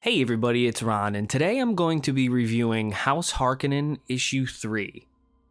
Hey everybody, it's Ron, and today I'm going to be reviewing House Harkonnen Issue 3.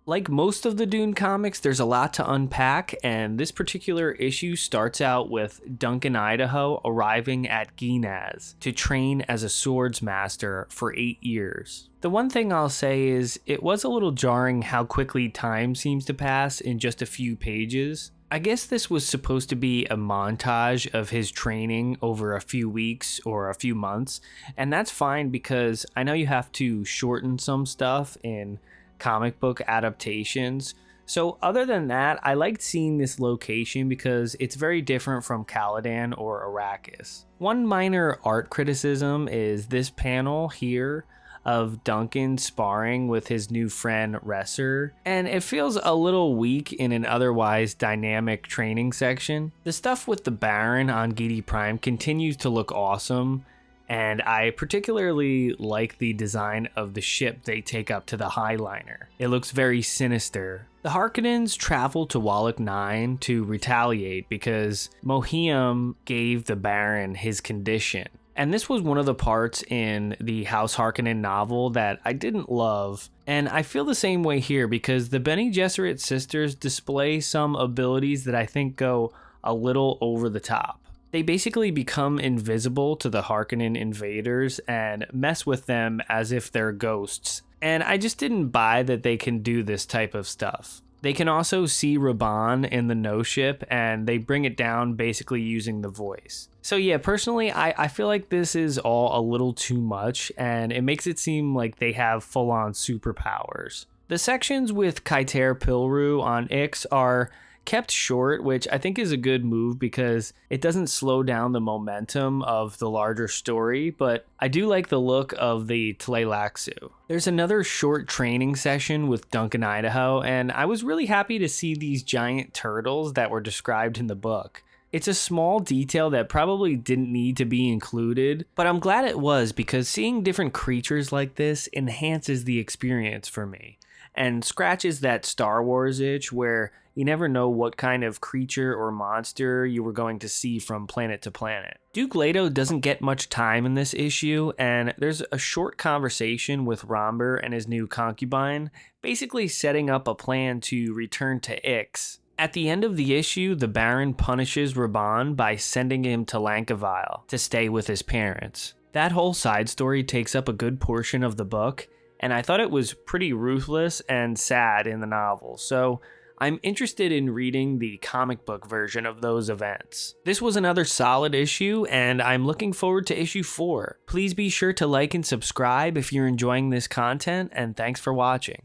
Like most of the Dune comics, there's a lot to unpack, and this particular issue starts out with Duncan Idaho arriving at Ginaz to train as a swords master for 8 years. The one thing I'll say is, it was a little jarring how quickly time seems to pass in just a few pages. I guess this was supposed to be a montage of his training over a few weeks or a few months, and that's fine because I know you have to shorten some stuff in comic book adaptations. So other than that, I liked seeing this location because it's very different from Caladan or Arrakis. One minor art criticism is this panel here of Duncan sparring with his new friend Resser, and it feels a little weak in an otherwise dynamic training section. The stuff with the Baron on Giedi Prime continues to look awesome, and I particularly like the design of the ship they take up to the Highliner. It looks very sinister. The Harkonnens travel to Wallach 9 to retaliate because Mohiam gave the Baron his condition. And this was one of the parts in the House Harkonnen novel that I didn't love. And I feel the same way here because the Bene Gesserit sisters display some abilities that I think go a little over the top. They basically become invisible to the Harkonnen invaders and mess with them as if they're ghosts. And I just didn't buy that they can do this type of stuff. They can also see Raban in the No ship, and they bring it down basically using the voice. So yeah, personally, I feel like this is all a little too much, and it makes it seem like they have full-on superpowers. The sections with Kaiter Pilru on Ix are kept short, which I think is a good move because it doesn't slow down the momentum of the larger story, but I do like the look of the Tleilaxu. There's another short training session with Duncan Idaho, and I was really happy to see these giant turtles that were described in the book. It's a small detail that probably didn't need to be included, but I'm glad it was because seeing different creatures like this enhances the experience for me and scratches that Star Wars itch where you never know what kind of creature or monster you were going to see from planet to planet. Duke Leto doesn't get much time in this issue, and there's a short conversation with Romber and his new concubine, basically setting up a plan to return to Ix. At the end of the issue, the Baron punishes Raban by sending him to Lankavile to stay with his parents. That whole side story takes up a good portion of the book, and I thought it was pretty ruthless and sad in the novel, so I'm interested in reading the comic book version of those events. This was another solid issue, and I'm looking forward to issue 4. Please be sure to like and subscribe if you're enjoying this content, and thanks for watching.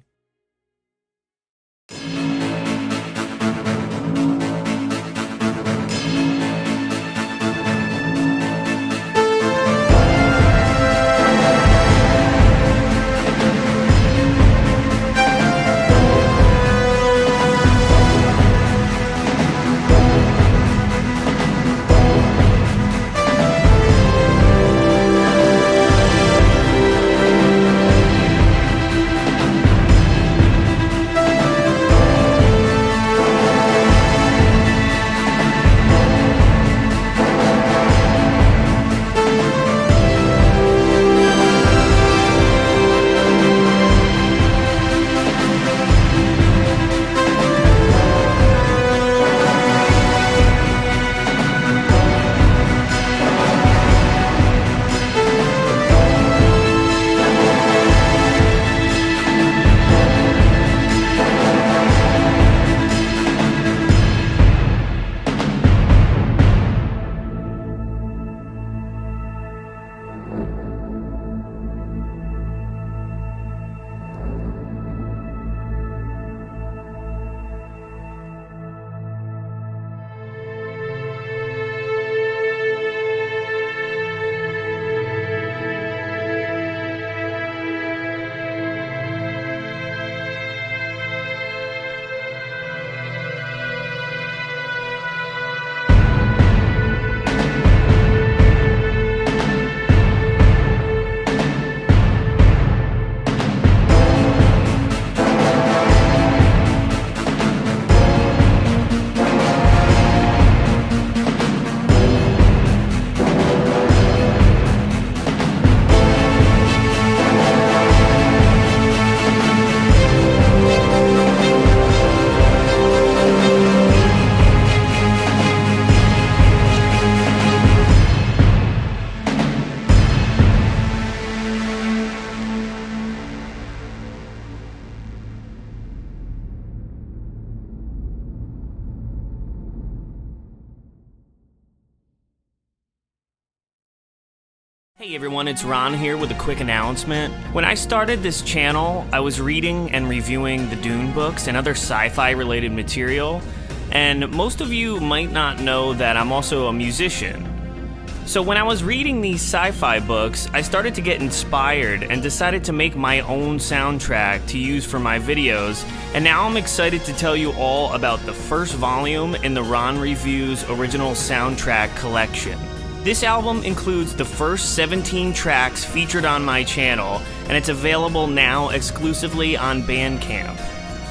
Hey everyone, it's Ron here with a quick announcement. When I started this channel, I was reading and reviewing the Dune books and other sci-fi related material, and most of you might not know that I'm also a musician. So when I was reading these sci-fi books, I started to get inspired and decided to make my own soundtrack to use for my videos, and now I'm excited to tell you all about the first volume in the Ron Reviews original soundtrack collection. This album includes the first 17 tracks featured on my channel, and it's available now exclusively on Bandcamp.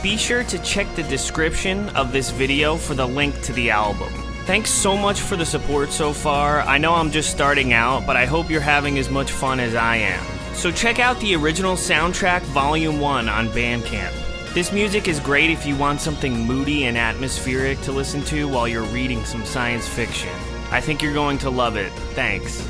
Be sure to check the description of this video for the link to the album. Thanks so much for the support so far. I know I'm just starting out, but I hope you're having as much fun as I am. So check out the original soundtrack Volume 1 on Bandcamp. This music is great if you want something moody and atmospheric to listen to while you're reading some science fiction. I think you're going to love it. Thanks.